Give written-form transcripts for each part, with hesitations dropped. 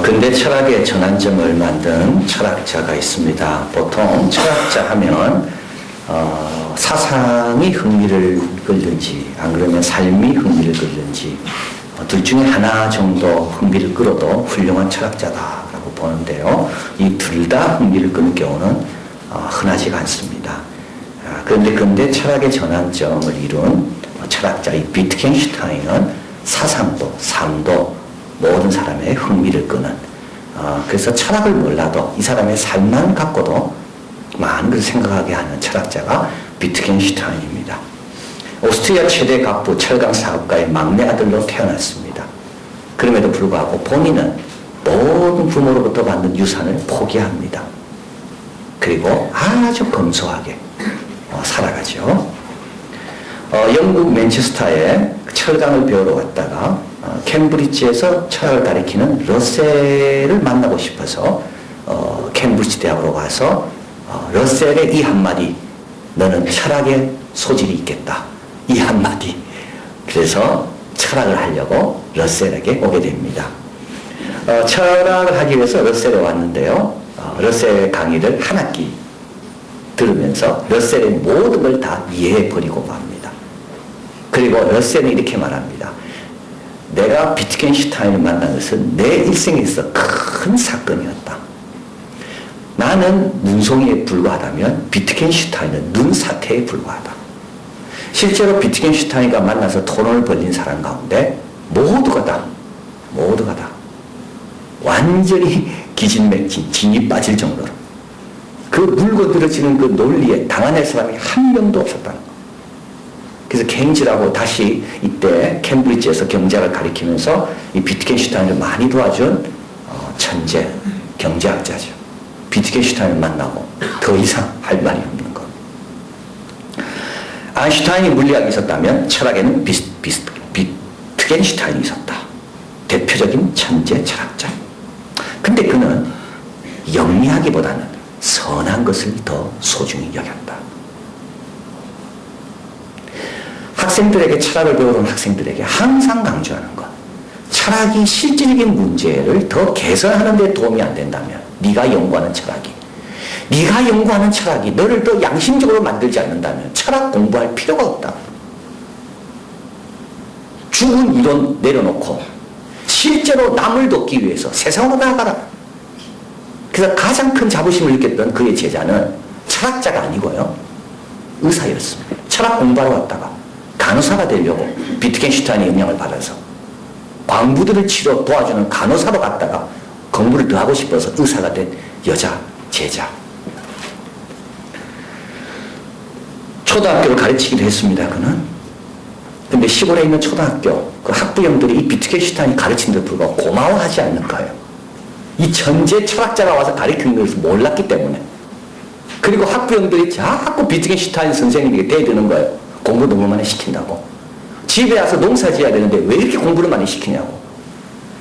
근대 철학의 전환점을 만든 철학자가 있습니다. 보통 철학자 하면 사상이 흥미를 끌는지 안 그러면 삶이 흥미를 끌는지 둘 중에 하나 정도 흥미를 끌어도 훌륭한 철학자다라고 보는데요. 이 둘 다 흥미를 끄는 경우는 흔하지가 않습니다. 그런데 근대 철학의 전환점을 이룬 철학자 이 비트겐슈타인은 사상도 삶도 모든 사람의 흥미를 끄는 그래서 철학을 몰라도 이 사람의 삶만 갖고도 많은 것을 생각하게 하는 철학자가 비트겐슈타인입니다. 오스트리아 최대 갑부 철강 사업가의 막내 아들로 태어났습니다. 그럼에도 불구하고 본인은 모든 부모로부터 받는 유산을 포기합니다. 그리고 아주 검소하게 살아가죠. 영국 맨체스터에 철강을 배우러 갔다가 캠브리지에서 철학을 가리키는 러셀을 만나고 싶어서 캠브리지 대학으로 가서 러셀의 이 한마디, 너는 철학의 소질이 있겠다. 이 한마디. 그래서 철학을 하려고 러셀에게 오게 됩니다. 철학을 하기 위해서 러셀에 왔는데요. 러셀의 강의를 한 학기 들으면서 러셀의 모든 걸 다 이해해버리고 맙니다. 그리고 러셀은 이렇게 말합니다. 내가 비트겐슈타인을 만난 것은 내 일생에 있어 큰 사건이었다. 나는 눈송이에 불과하다면 비트겐슈타인은 눈사태에 불과하다. 실제로 비트겐슈타인과 만나서 토론을 벌린 사람 가운데 모두가 다 완전히 기진맥진, 진이 빠질 정도로 그 물고 늘어지는 그 논리에 당해낼 사람이 한 명도 없었다는 거. 그래서 케인즈라고 다시 이때 캠브리지에서 경제학을 가리키면서 이 비트겐슈타인을 많이 도와준 천재 경제학자죠. 비트겐슈타인을 만나고 더 이상 할 말이 없는 것. 아인슈타인이 물리학이 있었다면 철학에는 비트겐슈타인이 있었다. 대표적인 천재 철학자. 근데 그는 영리하기보다는 선한 것을 더 소중히 여겼다. 학생들에게 철학을 배우는 학생들에게 항상 강조하는 것. 철학이 실질적인 문제를 더 개선하는 데 도움이 안 된다면 네가 연구하는 철학이 너를 더 양심적으로 만들지 않는다면 철학 공부할 필요가 없다. 죽은 이론 내려놓고 실제로 남을 돕기 위해서 세상으로 나아가라. 그래서 가장 큰 자부심을 느꼈던 그의 제자는 철학자가 아니고요. 의사였습니다. 철학 공부하러 왔다가 간호사가 되려고 비트겐슈타인의 영향을 받아서 광부들을 치료 도와주는 간호사로 갔다가 공부를 더 하고 싶어서 의사가 된 여자 제자. 초등학교를 가르치기도 했습니다. 그는. 근데 시골에 있는 초등학교 그 학부형들이 이 비트겐슈타인이 가르치는데도 불구하고 고마워하지 않는 거예요. 이 천재 철학자가 와서 가르치는 것을 몰랐기 때문에. 그리고 학부형들이 자꾸 비트겐슈타인 선생님에게 대드는 거예요. 공부 너무 많이 시킨다고. 집에 와서 농사 지어야 되는데 왜 이렇게 공부를 많이 시키냐고.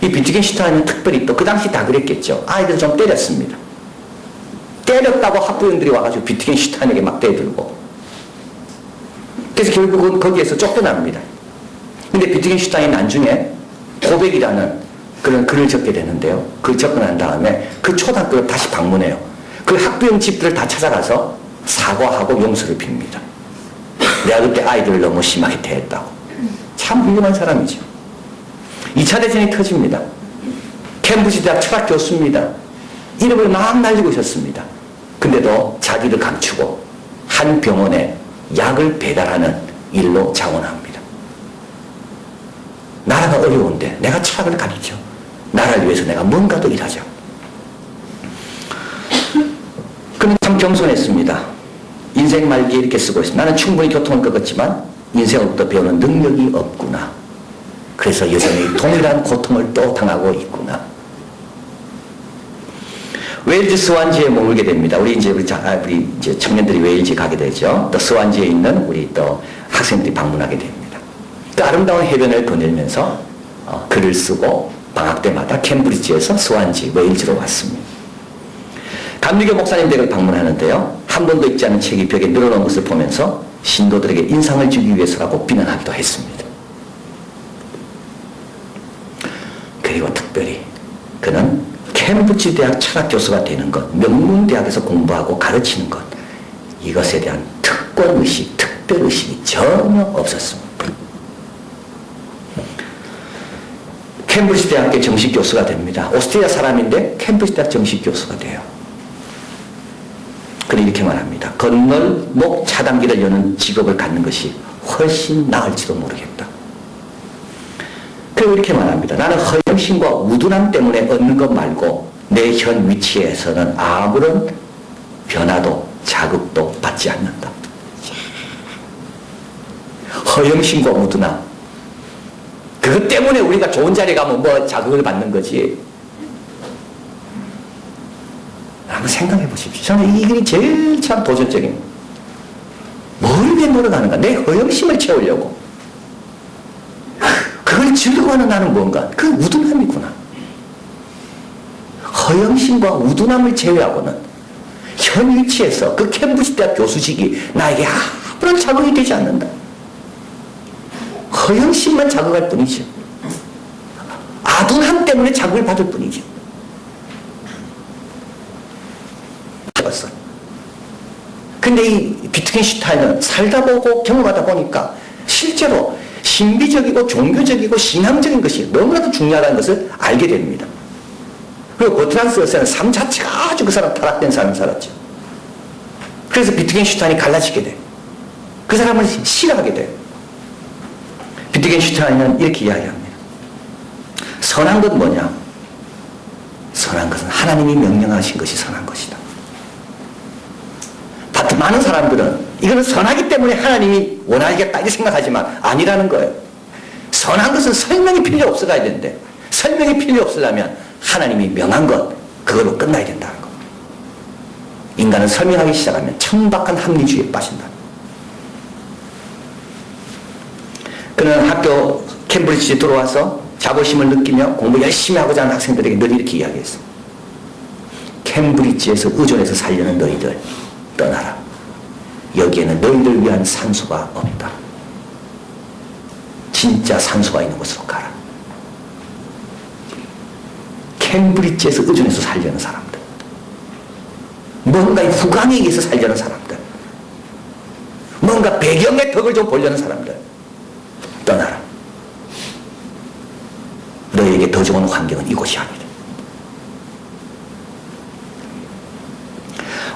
이 비트겐슈타인은 특별히 또 그 당시 다 그랬겠죠. 아이들 좀 때렸습니다. 때렸다고 학부형들이 와가지고 비트겐슈타인에게 막 대들고. 그래서 결국은 거기에서 쫓겨납니다. 근데 비트겐슈타인은 나중에 고백이라는 그런 글을 적게 되는데요. 그 접근한 다음에 그 초등학교를 다시 방문해요. 그 학부형 집들을 다 찾아가서 사과하고 용서를 빕니다. 내가 그때 아이들을 너무 심하게 대했다고. 참 훌륭한 사람이죠. 2차 대전이 터집니다. 캠브리지 대학 철학 교수입니다. 이름을 막 날리고 있었습니다. 근데도 자기를 감추고 한 병원에 약을 배달하는 일로 자원합니다. 나라가 어려운데 내가 철학을 가르쳐. 나라를 위해서 내가 뭔가도 일하자. 그는 참 겸손했습니다. 인생 말기에 이렇게 쓰고 있습니다. 나는 충분히 교통을 겪었지만 인생으로부터 배우는 능력이 없구나. 그래서 여전히 동일한 고통을 또 당하고 있구나. 웨일즈 스완지에 머물게 됩니다. 우리 이제 청년들이 웨일즈 가게 되죠. 또 스완지에 있는 우리 또 학생들이 방문하게 됩니다. 그 아름다운 해변을 거닐면서 글을 쓰고 방학 때마다 캠브리지에서 스완지, 웨일즈로 왔습니다. 감리교 목사님 댁을 방문하는데요. 한 번도 읽지 않은 책이 벽에 늘어놓은 것을 보면서 신도들에게 인상을 주기 위해서라고 비난하기도 했습니다. 그리고 특별히 그는 캠브리지 대학 철학 교수가 되는 것, 명문 대학에서 공부하고 가르치는 것, 이것에 대한 특권의식, 특별의식이 전혀 없었습니다. 캠브리지 대학의 정식 교수가 됩니다. 오스트리아 사람인데 캠브리지 대학 정식 교수가 돼요. 그는 이렇게 말합니다. 건널목 차단기를 여는 직업을 갖는 것이 훨씬 나을지도 모르겠다. 그리고 이렇게 말합니다. 나는 허영심과 우둔함 때문에 얻는 것 말고 내 현 위치에서는 아무런 변화도 자극도 받지 않는다. 허영심과 우둔함. 그것 때문에 우리가 좋은 자리에 가면 뭐 자극을 받는 거지. 한번 생각해 보십시오. 저는 이 길이 제일 참 도전적인. 뭘 위해 노력하는가? 내 허영심을 채우려고. 그걸 즐거워하는 나는 뭔가? 그 우둔함이구나. 허영심과 우둔함을 제외하고는 현 위치에서 그 캠브리지 대학 교수직이 나에게 아무런 자극이 되지 않는다. 허영심만 자극할 뿐이지. 아둔함 때문에 자극을 받을 뿐이지. 근데 이 비트겐슈타인은 살다 보고 경험하다 보니까 실제로 신비적이고 종교적이고 신앙적인 것이 너무나도 중요하다는 것을 알게 됩니다. 그리고 버트란드 러셀은 삶 자체가 아주 그 사람 타락된 삶을 살았죠. 그래서 비트겐슈타인이 갈라지게 돼요. 그 사람을 싫어하게 돼요. 비트겐슈타인은 이렇게 이야기합니다. 선한 건 뭐냐? 선한 것은 하나님이 명령하신 것이 선한 것이다. 많은 사람들은 이거는 선하기 때문에 하나님이 원하겠다 이렇게 생각하지만 아니라는 거예요. 선한 것은 설명이 필요 없어가야 되는데 설명이 필요 없으려면 하나님이 명한 것 그걸로 끝나야 된다는 거. 인간은 설명하기 시작하면 천박한 합리주의에 빠진다. 그는 학교 캠브리지에 들어와서 자부심을 느끼며 공부 열심히 하고자 하는 학생들에게 늘 이렇게 이야기했어. 캠브리지에서 의존해서 살려는 너희들 떠나라. 여기에는 너희들 위한 산소가 없다. 진짜 산소가 있는 곳으로 가라. 캠브리지에서 의존해서 살려는 사람들, 뭔가 후광에 의해서 살려는 사람들, 뭔가 배경의 덕을 좀 보려는 사람들 떠나라. 너희에게 더 좋은 환경은 이곳이 아니다.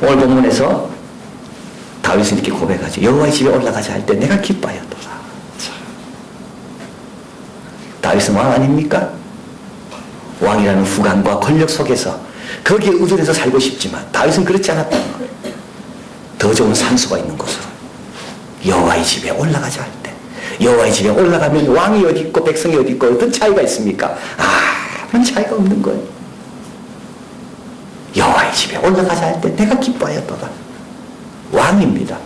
오늘 본문에서 다윗은 이렇게 고백하죠. 여호와의 집에 올라가자 할 때 내가 기뻐하였도다. 다윗은 왕 아닙니까? 왕이라는 후광과 권력 속에서 거기에 의존해서 살고 싶지만 다윗은 그렇지 않았다는 거예요. 더 좋은 산소가 있는 곳으로 여호와의 집에 올라가자 할 때 여호와의 집에 올라가면 왕이 어디 있고 백성이 어디 있고 어떤 차이가 있습니까? 아무런 차이가 없는 거예요. 여호와의 집에 올라가자 할 때 내가 기뻐하였도다. 왕입니다.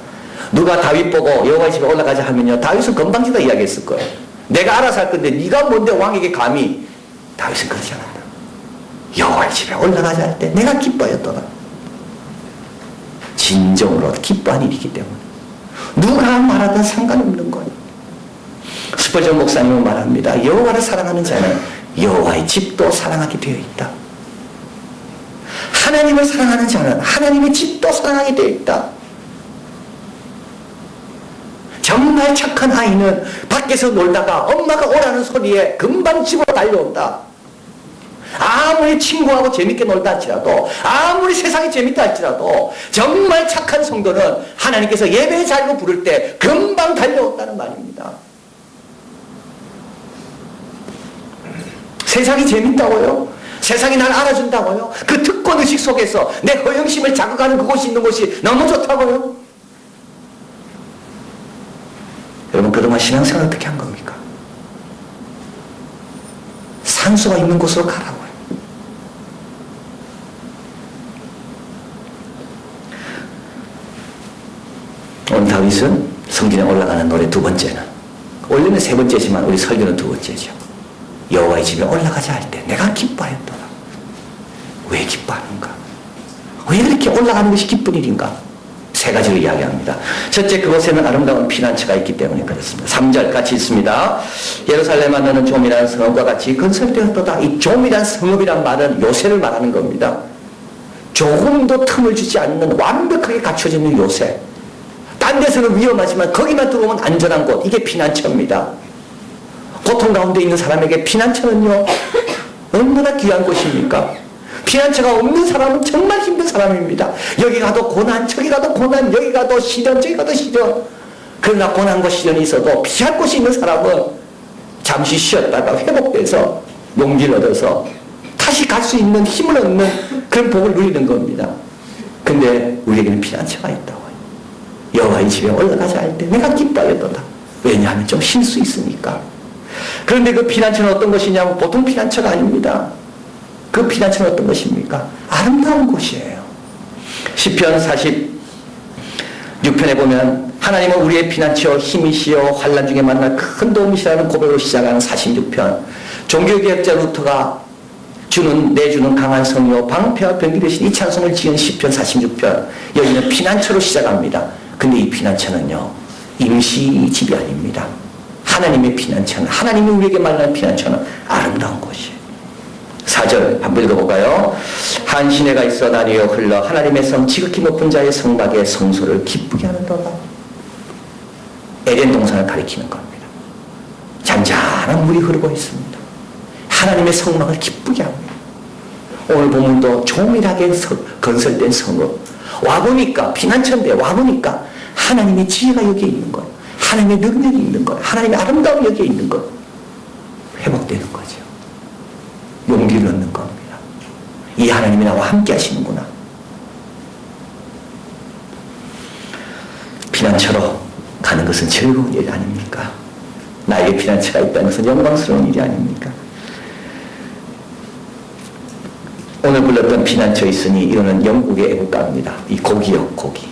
누가 다윗 보고 여호와의 집에 올라가자 하면요 다윗은 건방지다 이야기했을 거예요. 내가 알아서 할 건데 네가 뭔데 왕에게 감히. 다윗은 그러지 않았다. 여호와의 집에 올라가자 할 때 내가 기뻐하였도다. 진정으로 기뻐한 일이기 때문에 누가 말하든 상관없는 거예요. 스펄전 목사님은 말합니다. 여호와를 사랑하는 자는 여호와의 집도 사랑하게 되어 있다. 하나님을 사랑하는 자는 하나님의 집도 사랑하게 되어 있다. 정말 착한 아이는 밖에서 놀다가 엄마가 오라는 소리에 금방 집으로 달려온다. 아무리 친구하고 재밌게 놀다 할지라도 아무리 세상이 재밌다 할지라도 정말 착한 성도는 하나님께서 예배 자리로 부를 때 금방 달려온다는 말입니다. 세상이 재밌다고요? 세상이 날 알아준다고요? 그 특권의식 속에서 내 허영심을 자극하는 그곳이 있는 곳이 너무 좋다고요? 여러분 그동안 신앙생활 어떻게 한 겁니까? 산소가 있는 곳으로 가라고요. 오늘 다윗은 성전에 올라가는 노래 두 번째는, 원래는 세 번째지만 우리 설교는 두 번째죠. 여호와의 집에 올라가자 할 때 내가 기뻐하였더라. 왜 기뻐하는가? 왜 이렇게 올라가는 것이 기쁜 일인가? 세 가지로 이야기합니다. 첫째, 그곳에는 아름다운 피난처가 있기 때문에 그렇습니다. 3절 같이 있습니다. 예루살렘 안에는 좀이라는 성읍과 같이 건설되었도다. 이 좀이라는 성읍이란 말은 요새를 말하는 겁니다. 조금도 틈을 주지 않는 완벽하게 갖춰져 있는 요새. 딴 데서는 위험하지만 거기만 들어오면 안전한 곳. 이게 피난처입니다. 고통 가운데 있는 사람에게 피난처는요, 얼마나 귀한 곳입니까? 피난처가 없는 사람은 정말 힘든 사람입니다. 여기 가도 고난, 저기 가도 고난, 여기 가도 시련, 저기 가도 시련. 그러나 고난과 시련이 있어도 피할 곳이 있는 사람은 잠시 쉬었다가 회복돼서 용기를 얻어서 다시 갈 수 있는 힘을 얻는 그런 복을 누리는 겁니다. 근데 우리에게는 피난처가 있다고요. 여호와의 집에 올라가자 할 때 내가 기뻐하였도다. 왜냐하면 좀 쉴 수 있으니까. 그런데 그 피난처는 어떤 것이냐면 보통 피난처가 아닙니다. 그 피난처는 어떤 것입니까? 아름다운 곳이에요. 시편 46편에 보면 하나님은 우리의 피난처 힘이시여 환난 중에 만날 큰 도움이시라는 고백으로 시작하는 46편. 종교개혁자 루터가 내주는 강한 성이요 방패와 병기 되신 이 찬송을 지은 시편 46편. 여기는 피난처로 시작합니다. 근데 이 피난처는요, 임시 집이 아닙니다. 하나님의 피난처는, 하나님이 우리에게 말하는 피난처는 아름다운 곳이에요. 4절 한번 읽어볼까요? 한 시내가 있어 나뉘어 흘러 하나님의 성 지극히 높은 자의 성막의 성소를 기쁘게 하는도다. 에덴 동산을 가리키는 겁니다. 잔잔한 물이 흐르고 있습니다. 하나님의 성막을 기쁘게 합니다. 오늘 본문도 조밀하게 건설된 성읍. 와보니까, 피난처인데 와보니까 하나님의 지혜가 여기에 있는 거예요. 하나님의 능력이 있는 거예요. 하나님의 아름다움이 여기에 있는 거예요. 회복되는 거죠. 용기를 얻는 겁니다. 이 하나님이 나와 함께 하시는구나. 피난처로 가는 것은 즐거운 일이 아닙니까? 나에게 피난처가 있다는 것은 영광스러운 일이 아닙니까? 오늘 불렀던 피난처 있으니 이거는 영국의 애국가입니다. 이 곡이요, 곡이.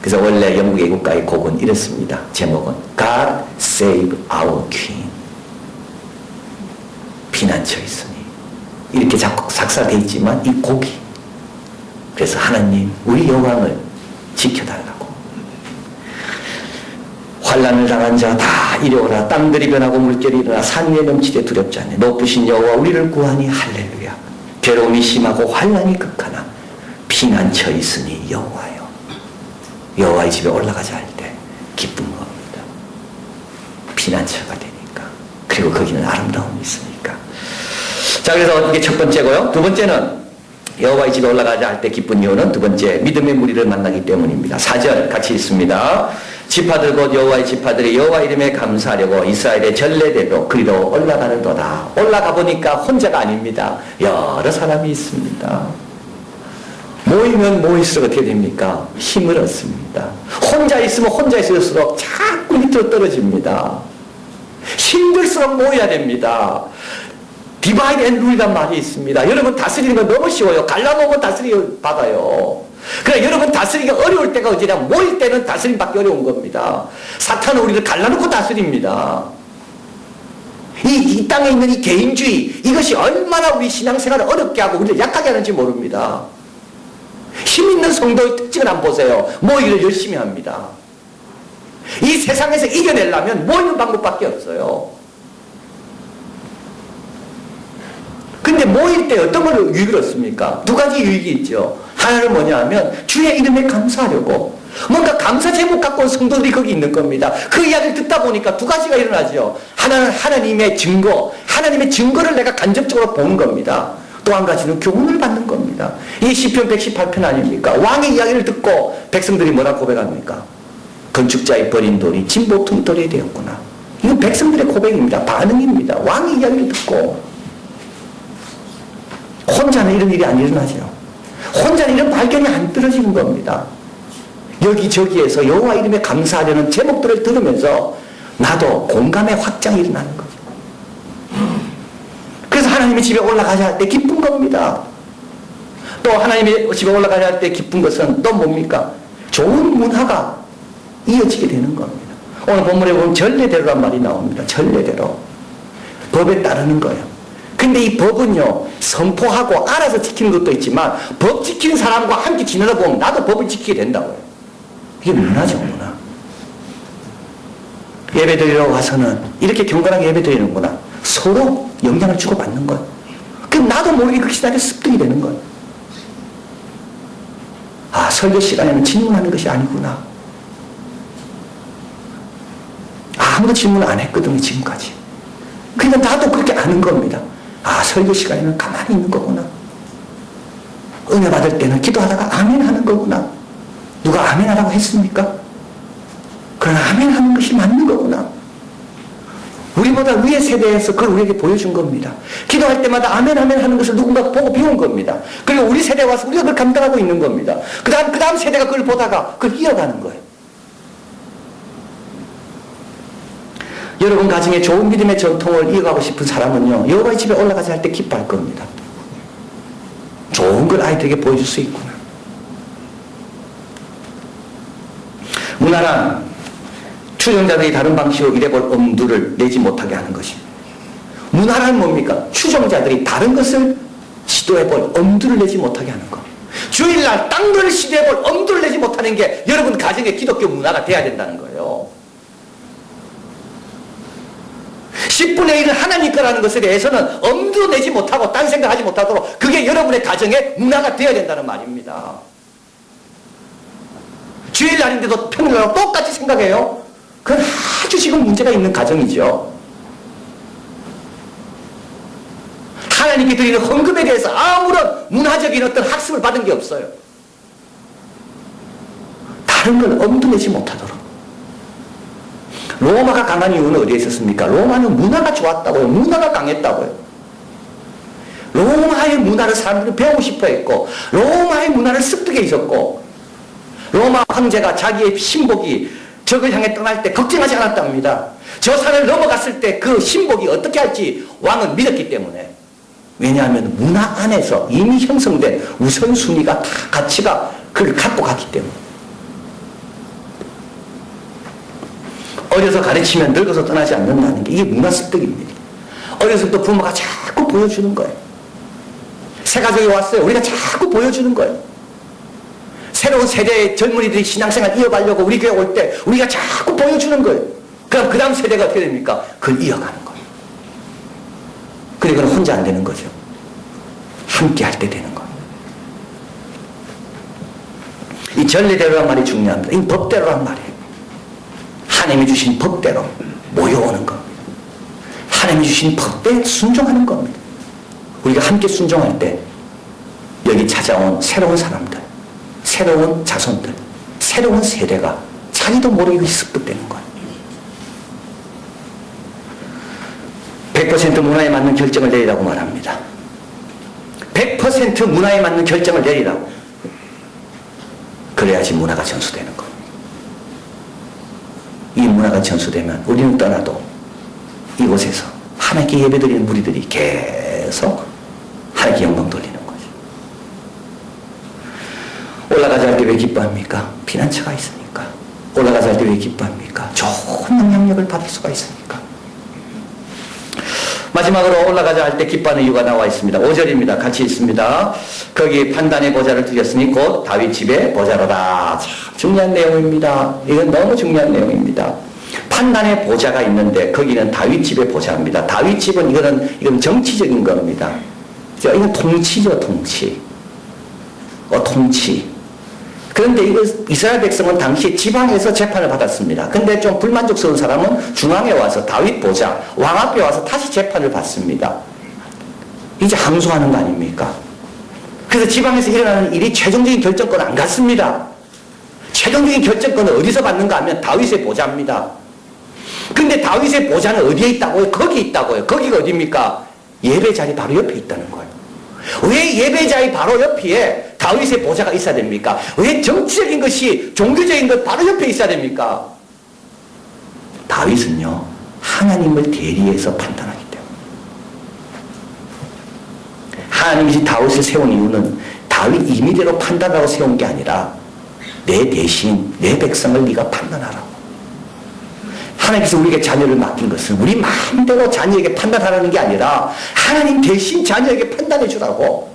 그래서 원래 영국 애국가의 곡은 이렇습니다. 제목은 God Save Our King. 피난처 있으니. 이렇게 자꾸 삭삭되어 있지만 이 곡이. 그래서 하나님 우리 여왕을 지켜달라고. 환난을 당한 자 다 이리오라. 땅들이 변하고 물결이 일어나 산 위에 넘치되 두렵지 않네. 높으신 여호와 우리를 구하니 할렐루야. 괴로움이 심하고 환난이 극하나 피난처 있으니 여호와여. 여호와의 집에 올라가자 할 때 기쁜 겁니다. 피난처가 되니까. 그리고 거기는 아름다움이 있으니까. 자, 그래서 이게 첫 번째고요. 두 번째는 여호와의 집에 올라가자 할 때 기쁜 이유는 두 번째 믿음의 무리를 만나기 때문입니다. 4절 같이 있습니다. 지파들 곧 여호와의 지파들이 여호와 이름에 감사하려고 이스라엘의 전례대로 그리로 올라가는도다. 올라가 보니까 혼자가 아닙니다. 여러 사람이 있습니다. 모이면 모일수록 어떻게 됩니까? 힘을 얻습니다. 혼자 있으면 혼자 있을수록 자꾸 밑으로 떨어집니다. 힘들수록 모여야 됩니다. 디바이드 앤 룰이란 말이 있습니다. 여러분 다스리는 건 너무 쉬워요. 갈라놓으면 다스리기 받아요. 그래, 여러분 다스리기가 어려울 때가 어디냐? 모일 때는 다스림받기 어려운 겁니다. 사탄은 우리를 갈라놓고 다스립니다. 이 땅에 있는 이 개인주의, 이것이 얼마나 우리 신앙생활을 어렵게 하고 우리를 약하게 하는지 모릅니다. 힘 있는 성도의 특징을 한번 보세요. 모이기를 열심히 합니다. 이 세상에서 이겨내려면 모이는 방법밖에 없어요. 근데 모일 때 어떤 걸 유익을 얻습니까? 두 가지 유익이 있죠. 하나는 뭐냐 하면 주의 이름에 감사하려고. 뭔가 감사 제목 갖고 온 성도들이 거기 있는 겁니다. 그 이야기를 듣다 보니까 두 가지가 일어나죠. 하나는 하나님의 증거, 하나님의 증거를 내가 간접적으로 본 겁니다. 또 한 가지는 교훈을 받는 겁니다. 이 시편 118편 아닙니까? 왕의 이야기를 듣고 백성들이 뭐라 고백합니까? 건축자의 버린 돌이 진보통 돌이 되었구나. 이건 백성들의 고백입니다. 반응입니다. 왕의 이야기를 듣고. 혼자는 이런 일이 안 일어나죠. 혼자는 이런 발견이 안 떨어지는 겁니다. 여기저기에서 여호와 이름에 감사하려는 제목들을 들으면서 나도 공감의 확장이 일어나는 거죠. 그래서 하나님의 집에 올라가자 할 때 기쁜 겁니다. 또 하나님의 집에 올라가자 할 때 기쁜 것은 또 뭡니까? 좋은 문화가 이어지게 되는 겁니다. 오늘 본문에 보면 전례대로란 말이 나옵니다. 전례대로. 법에 따르는 거예요. 근데 이 법은요, 선포하고 알아서 지키는 것도 있지만 법 지키는 사람과 함께 지내다 보면 나도 법을 지키게 된다고요. 이게 문화죠, 문화. 예배드리러 와서는 이렇게 경건하게 예배드리는구나. 서로 영향을 주고받는 거예요. 그럼 나도 모르게 그 시간에 습득이 되는 거예요. 아, 설교 시간에는 질문하는 것이 아니구나. 아무도 질문을 안 했거든요, 지금까지. 그러니까 나도 그렇게 아는 겁니다. 아, 설교 시간에는 가만히 있는 거구나. 은혜 받을 때는 기도하다가 아멘 하는 거구나. 누가 아멘 하라고 했습니까? 그러나 아멘 하는 것이 맞는 거구나. 우리보다 위의 세대에서 그걸 우리에게 보여준 겁니다. 기도할 때마다 아멘 아멘 하는 것을 누군가 보고 배운 겁니다. 그리고 우리 세대에 와서 우리가 그걸 감당하고 있는 겁니다. 그 다음 세대가 그걸 보다가 그걸 이어가는 거예요. 여러분 가정에 좋은 믿음의 전통을 이어가고 싶은 사람은요, 여호와의 집에 올라가서 할 때 기뻐할 겁니다. 좋은 걸 아이들에게 보여줄 수 있구나. 문화란 추종자들이 다른 방식으로 이래볼 엄두를 내지 못하게 하는 것입니다. 문화란 뭡니까? 추종자들이 다른 것을 시도해볼 엄두를 내지 못하게 하는 것. 주일날 딴 걸 시도해볼 엄두를 내지 못하는 게 여러분 가정의 기독교 문화가 돼야 된다는 거예요. 10분의 1은 하나님 거라는 것에 대해서는 엄두 내지 못하고 딴 생각하지 못하도록 그게 여러분의 가정의 문화가 되어야 된다는 말입니다. 주일날인데도 평일날하고 똑같이 생각해요? 그건 아주 지금 문제가 있는 가정이죠. 하나님께 드리는 헌금에 대해서 아무런 문화적인 어떤 학습을 받은 게 없어요. 다른 걸 엄두내지 못하도록. 로마가 강한 이유는 어디에 있었습니까? 로마는 문화가 좋았다고요. 문화가 강했다고요. 로마의 문화를 사람들이 배우고 싶어 했고, 로마의 문화를 습득해 있었고, 로마 황제가 자기의 신복이 적을 향해 떠날 때 걱정하지 않았답니다. 저 산을 넘어갔을 때 그 신복이 어떻게 할지 왕은 믿었기 때문에. 왜냐하면 문화 안에서 이미 형성된 우선순위가 다 가치가 그걸 갖고 갔기 때문에. 어려서 가르치면 늙어서 떠나지 않는다는 게 이게 문화 습득입니다. 어려서부터 부모가 자꾸 보여주는 거예요. 새 가족이 왔어요. 우리가 자꾸 보여주는 거예요. 새로운 세대의 젊은이들이 신앙생활 이어가려고 우리 교회 올 때 우리가 자꾸 보여주는 거예요. 그럼 그 다음 세대가 어떻게 됩니까? 그걸 이어가는 거예요. 근데 그건 혼자 안 되는 거죠. 함께 할 때 되는 거예요. 이 전례대로란 말이 중요합니다. 이 법대로란 말이에요. 하나님이 주신 법대로 모여오는 겁니다. 하나님이 주신 법대에 순종하는 겁니다. 우리가 함께 순종할 때 여기 찾아온 새로운 사람들, 새로운 자손들, 새로운 세대가 자기도 모르게 습득되는 거예요. 100% 문화에 맞는 결정을 내리라고 말합니다. 100% 문화에 맞는 결정을 내리라고. 그래야지 문화가 전수되는 거예요. 이 문화가 전수되면 우리는 떠나도 이곳에서 하나님께 예배드리는 무리들이 계속 하나님께 영광 돌리는 거죠. 올라가자 할 때 왜 기뻐합니까? 피난처가 있으니까. 올라가자 할 때 왜 기뻐합니까? 좋은 영향력을 받을 수가 있으니까. 마지막으로 올라가자 할 때 기뻐하는 이유가 나와 있습니다. 5절입니다. 같이 읽습니다. 거기 판단의 보좌를 두셨으니 곧 다윗 집의 보좌로다. 참 중요한 내용입니다. 이건 너무 중요한 내용입니다. 판단의 보좌가 있는데 거기는 다윗 집의 보좌입니다. 다윗 집은 이건 정치적인 겁니다. 이건 통치죠, 통치. 통치. 그런데 이스라엘 백성은 당시 지방에서 재판을 받았습니다. 근데 좀 불만족스러운 사람은 중앙에 와서 다윗 보좌, 왕 앞에 와서 다시 재판을 받습니다. 이제 항소하는 거 아닙니까? 그래서 지방에서 일어나는 일이 최종적인 결정권은 안 갖습니다. 최종적인 결정권은 어디서 받는가 하면 다윗의 보좌입니다. 근데 다윗의 보좌는 어디에 있다고요? 거기 있다고요. 거기가 어디입니까? 예배 자리 바로 옆에 있다는 거예요. 왜 예배자의 바로 옆에 다윗의 보좌가 있어야 됩니까? 왜 정치적인 것이 종교적인 것 바로 옆에 있어야 됩니까? 다윗은요, 하나님을 대리해서 판단하기 때문에. 하나님이 다윗을 세운 이유는 다윗 임의대로 판단하고 세운 게 아니라 내 대신 내 백성을 네가 판단하라고. 하나님께서 우리에게 자녀를 맡긴 것은 우리 마음대로 자녀에게 판단하라는 게 아니라 하나님 대신 자녀에게 판단해 주라고.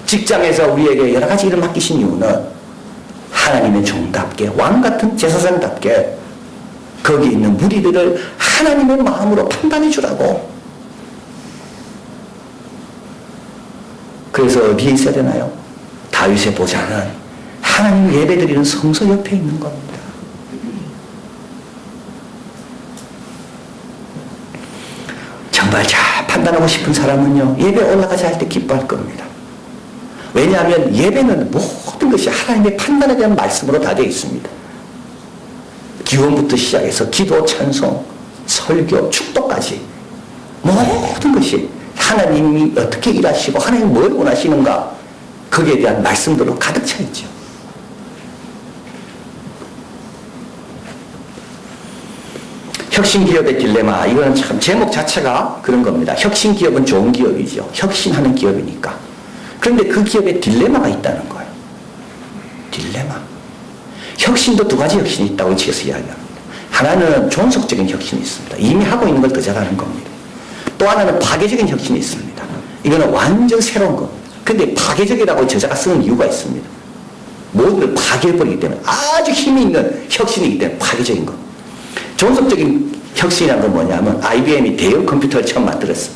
직장에서 우리에게 여러 가지 일을 맡기신 이유는 하나님의 종답게, 왕같은 제사장답게 거기에 있는 무리들을 하나님의 마음으로 판단해 주라고. 그래서 어디에 있어야 되나요? 다윗의 보좌는 하나님 예배드리는 성소 옆에 있는 겁니다. 정말 잘 판단하고 싶은 사람은요, 예배 올라가자 할 때 기뻐할 겁니다. 왜냐하면 예배는 모든 것이 하나님의 판단에 대한 말씀으로 다 되어 있습니다. 기원부터 시작해서 기도, 찬송, 설교, 축도까지 모든 것이 하나님이 어떻게 일하시고 하나님이 뭘 원하시는가, 거기에 대한 말씀들로 가득 차 있죠. 혁신기업의 딜레마, 이거는 참 제목 자체가 그런 겁니다. 혁신기업은 좋은 기업이죠. 혁신하는 기업이니까. 그런데 그 기업에 딜레마가 있다는 거예요. 딜레마. 혁신도 두 가지 혁신이 있다고 지어서 이야기합니다. 하나는 존속적인 혁신이 있습니다. 이미 하고 있는 걸 더 잘하는 겁니다. 또 하나는 파괴적인 혁신이 있습니다. 이거는 완전 새로운 겁니다. 그런데 파괴적이라고 저자가 쓰는 이유가 있습니다. 모든 걸 파괴해버리기 때문에 아주 힘이 있는 혁신이기 때문에 파괴적인 겁니다. 존속적인 혁신이라는 건 뭐냐면 IBM이 대형 컴퓨터를 처음 만들었어요.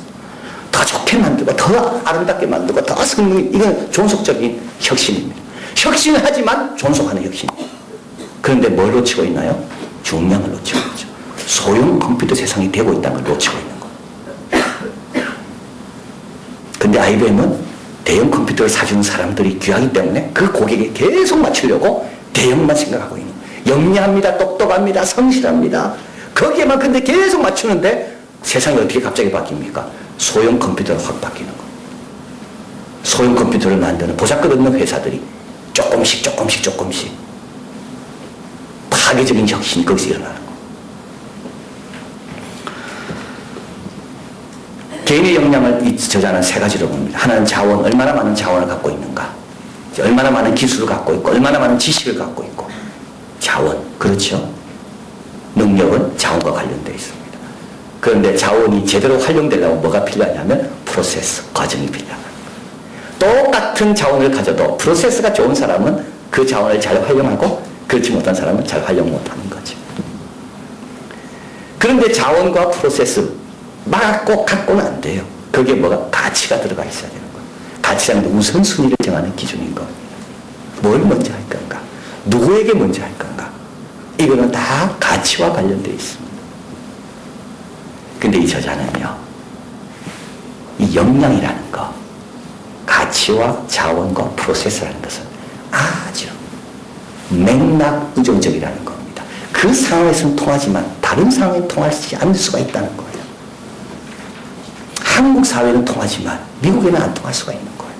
더 좋게 만들고 더 아름답게 만들고 더 성능, 이건 존속적인 혁신입니다. 혁신을 하지만 존속하는 혁신. 그런데 뭘 놓치고 있나요? 중량을 놓치고 있죠. 소형 컴퓨터 세상이 되고 있다는 걸 놓치고 있는 거예요. 근데 IBM은 대형 컴퓨터를 사주는 사람들이 귀하기 때문에 그 고객에 계속 맞추려고 대형만 생각하고 있는 거예요. 영리합니다. 똑똑합니다. 성실합니다. 거기에만 근데 계속 맞추는데 세상이 어떻게 갑자기 바뀝니까? 소형 컴퓨터로 확 바뀌는 거예요. 소형 컴퓨터를 만드는 보잘것없는 회사들이 조금씩 파괴적인 혁신이 거기서 일어나는 거예요. 개인의 역량을 저자는 세 가지로 봅니다. 하나는 자원, 얼마나 많은 자원을 갖고 있는가, 얼마나 많은 기술을 갖고 있고, 얼마나 많은 지식을 갖고 있고. 자원, 그렇죠? 능력은 자원과 관련되어 있습니다. 그런데 자원이 제대로 활용되려면 뭐가 필요하냐면 프로세스, 과정이 필요합니다. 똑같은 자원을 가져도 프로세스가 좋은 사람은 그 자원을 잘 활용하고 그렇지 못한 사람은 잘 활용 못하는 거죠. 그런데 자원과 프로세스 막 꼭 갖고는 안 돼요. 거기에 뭐가 가치가 들어가 있어야 되는 거예요. 가치라는 게 우선순위를 정하는 기준인 겁니다. 뭘 먼저 할 건가? 누구에게 먼저 할 건가? 이거는 다 가치와 관련되어 있습니다. 근데 이 저자는요, 이 역량이라는 거, 가치와 자원과 프로세스라는 것은 아주 맥락 우정적이라는 겁니다. 그 상황에서는 통하지만 다른 상황에 통하지 않을 수가 있다는 거예요. 한국 사회는 통하지만 미국에는 안 통할 수가 있는 거예요.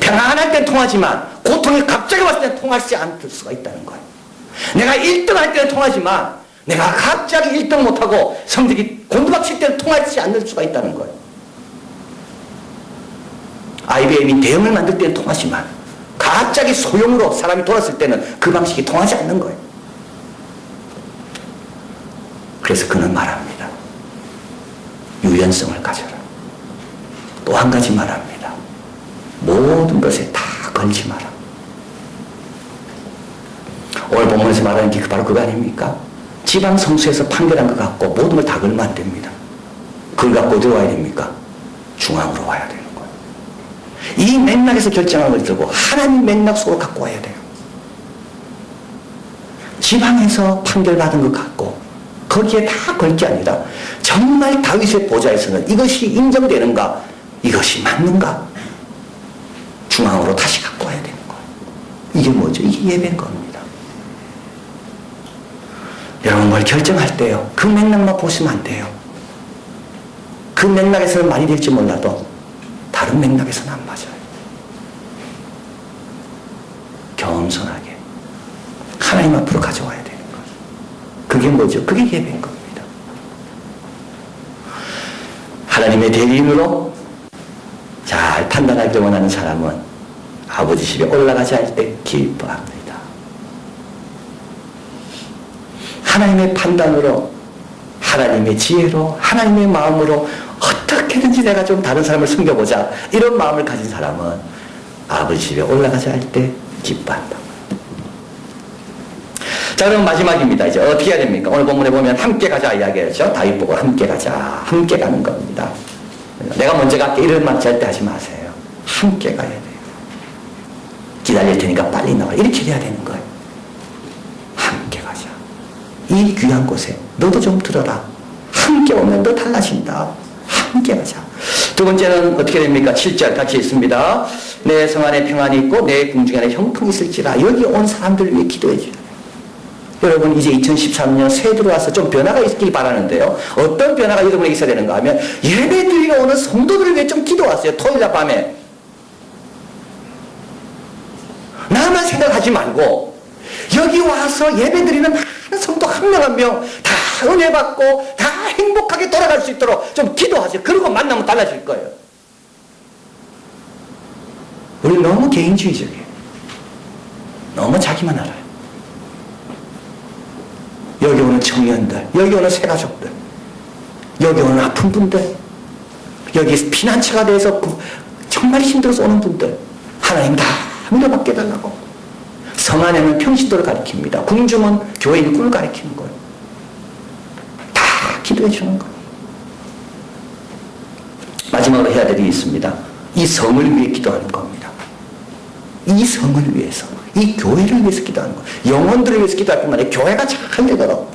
평안할 때 통하지만 고통이 갑자기 왔을 때 통하지 않을 수가 있다는 거예요. 내가 1등 할 때는 통하지만 내가 갑자기 1등 못하고 성적이 곤두박질 때는 통하지 않을 수가 있다는 거예요. IBM이 대형을 만들 때는 통하지만 갑자기 소형으로 사람이 돌았을 때는 그 방식이 통하지 않는 거예요. 그래서 그는 말합니다. 유연성을 가져라. 또 한 가지 말합니다. 모든 것에 다 걸지 마라. 오늘 본문에서 말하는 게 바로 그거 아닙니까? 지방 성수에서 판결한 것 갖고 모든 걸 다 걸면 안 됩니다. 그걸 갖고 어디로 와야 됩니까? 중앙으로 와야 되는 거예요. 이 맥락에서 결정한 걸 들고 하나님 맥락 속으로 갖고 와야 돼요. 지방에서 판결받은 것 갖고 거기에 다 걸 게 아니라 정말 다윗의 보좌에서는 이것이 인정되는가, 이것이 맞는가, 중앙으로 다시 갖고 와야 되는 거예요. 이게 뭐죠? 이게 예배인 겁니다. 여러분, 뭘 결정할 때요, 그 맥락만 보시면 안 돼요. 그 맥락에서는 말이 될지 몰라도 다른 맥락에서는 안 맞아요. 겸손하게 하나님 앞으로 가져와야 되는 거예요. 그게 뭐죠? 그게 예배인 겁니다. 하나님의 대리인으로 잘 판단하기를 원하는 사람은 아버지 집에 올라가지 할 때 기뻐합니다. 하나님의 판단으로, 하나님의 지혜로, 하나님의 마음으로 어떻게든지 내가 좀 다른 사람을 섬겨보자, 이런 마음을 가진 사람은 아버지 집에 올라가지 할 때 기뻐한다. 자, 그럼 마지막입니다. 이제 어떻게 해야 됩니까? 오늘 본문에 보면 함께 가자 이야기했죠. 다윗 보고 함께 가자. 함께 가는 겁니다. 내가 먼저 갈게 이런 말 절대 하지 마세요. 함께 가야 돼요. 기다릴 테니까 빨리 나와. 이렇게 돼야 되는 거예요. 함께 가자. 이 귀한 곳에 너도 좀 들어라. 함께 오면 너 달라진다. 함께 가자. 두 번째는 어떻게 됩니까? 7절 같이 있습니다. 내 성 안에 평안이 있고 내 궁중 안에 형통이 있을지라. 여기 온 사람들 위해 기도해 주라. 여러분 이제 2013년 새해 들어와서 좀 변화가 있길 바라는데요. 어떤 변화가 여러분에게 있어야 되는가 하면 예배 드리러 오는 성도들을 위해 좀 기도하세요. 토요일날 밤에. 나만 생각하지 말고 여기 와서 예배 드리는 한 성도 한 명 한 명 다 은혜 받고 다 행복하게 돌아갈 수 있도록 좀 기도하세요. 그러고 만나면 달라질 거예요. 우리 너무 개인주의적이에요. 너무 자기만 알아요. 여기 오는 청년들, 여기 오는 새가족들, 여기 오는 아픈 분들, 여기 피난처가 돼서 정말 힘들어서 오는 분들 하나님 다 물려받게 해달라고. 성 안에는 평신도를 가리킵니다. 궁중은 교회 일꾼을 가리키는 거예요. 다 기도해 주는 거예요. 마지막으로 해야 될 일이 있습니다. 이 성을 위해 기도하는 겁니다. 이 성을 위해서, 이 교회를 위해서 기도하는 거예요. 영혼들을 위해서 기도할 뿐만 아니라 교회가 잘 되도록.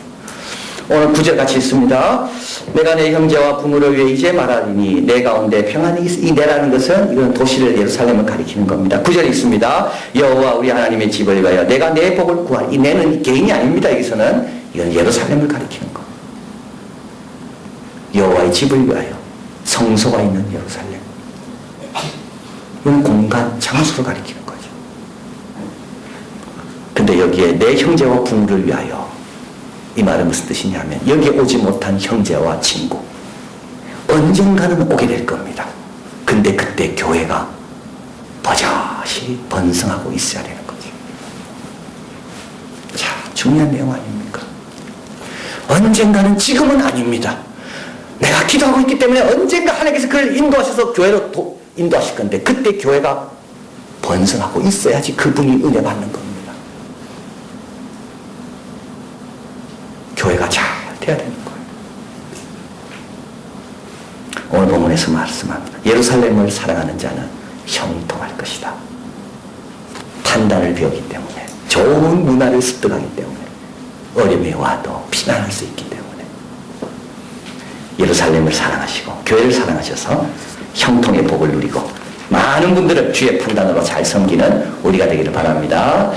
오늘 9절 같이 있습니다. 내가 내 형제와 부모를 위해 이제 말하리니 내 가운데 평안이 있으. 이 내라는 것은 이건 도시를 예루살렘을 가리키는 겁니다. 9절에 있습니다. 여호와 우리 하나님의 집을 위하여 내가 내 복을 구하리. 이 내는 개인이 아닙니다. 여기서는 이건 예루살렘을 가리키는 겁니다. 여호와의 집을 위하여 성소가 있는 예루살렘. 이건 공간, 장소를 가리키는 거죠. 근데 여기에 내 형제와 부모를 위하여 이 말은 무슨 뜻이냐면 여기에 오지 못한 형제와 친구 언젠가는 오게 될 겁니다. 근데 그때 교회가 버젓이 번성하고 있어야 되는 거죠. 자, 중요한 내용 아닙니까? 언젠가는 지금은 아닙니다. 내가 기도하고 있기 때문에 언젠가 하나님께서 그를 인도하셔서 교회로 인도하실 건데 그때 교회가 번성하고 있어야지 그분이 은혜 받는 겁니다. 교회가 잘 돼야 되는 거예요. 오늘 본문에서 말씀합니다. 예루살렘을 사랑하는 자는 형통할 것이다. 판단을 배우기 때문에, 좋은 문화를 습득하기 때문에, 어려움이 와도 피난할 수 있기 때문에 예루살렘을 사랑하시고 교회를 사랑하셔서 형통의 복을 누리고 많은 분들을 주의 판단으로 잘 섬기는 우리가 되기를 바랍니다.